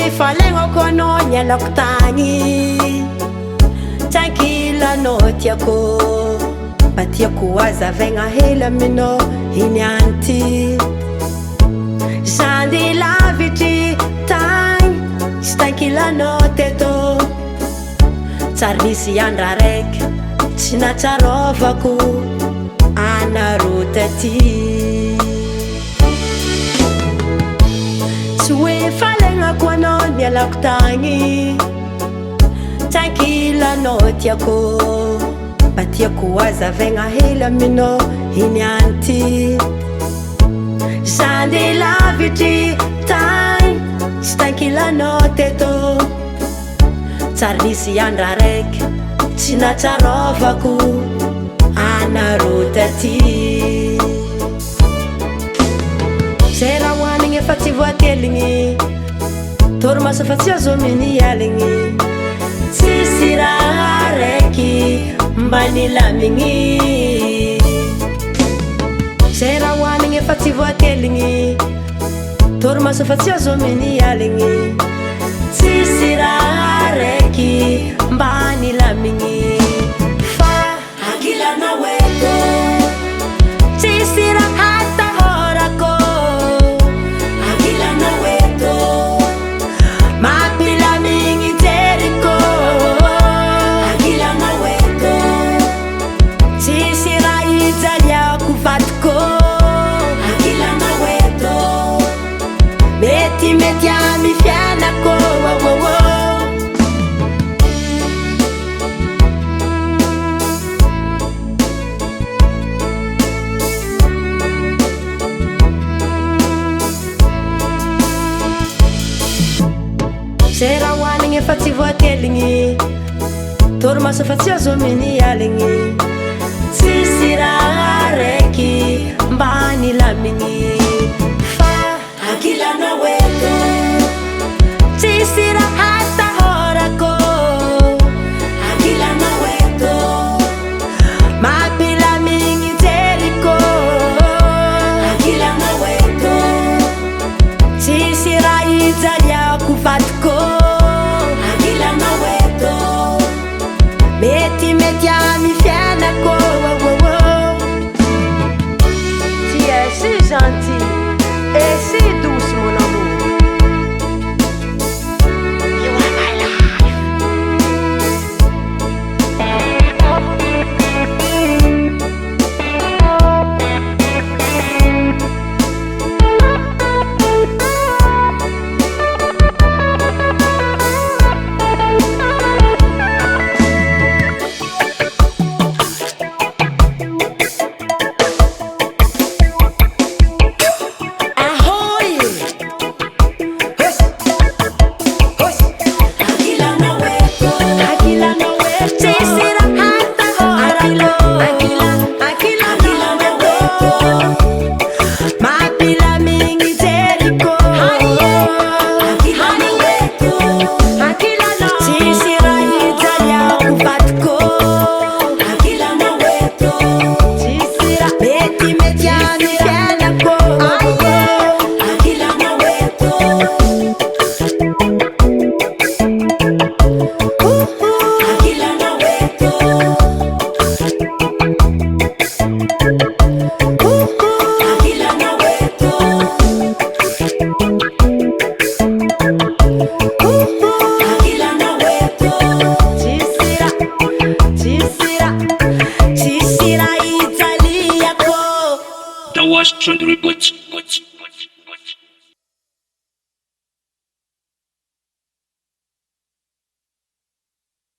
falagnako anao nialako tagny tranquillanao tiako mba tiako azavaigna hely aminao iny anty zandy lavitry tagny sy tranquillanao teto tsary misy andra raiky tsy natsarovako anaro taty tsy hoe falagnako anao nialako tagny tranquillanao tiako mba tiako azavaigna hely aminao iny anty zandy lavitry tagny sy tranquillanao teto tsary misy andra raiky tsy natsarovako anaro taty zay raha hoanigny efa tsy voateligny torimaso fa tsy azo miny aligny tsisy raha raiky mba nilamigny zay raha hoanigny efa tsy voateligny torimaso fa tsy azo miny aligny tsisy raha raiky mba nilamigny fa angilanao eto tsisy raha tahorako angilanao eto mampilamigny jeriko angilanao eto tsisy raha ijaliako vatiko angilanao eto mety mety amy fianako zay raha hoanigny efa tsy voateligny torimaso fa tsy azo miny aligny tsisy raha raiky mba nilamigny fa angilanao eto tsisy raha tahorako angilanao eto mampilamigny jeriko angilanao eto tsisy raha ijaliako vatiko angilanao eto mety mety amy fianako tu es si gentil et si douce mon amour you are my life That was 100 good.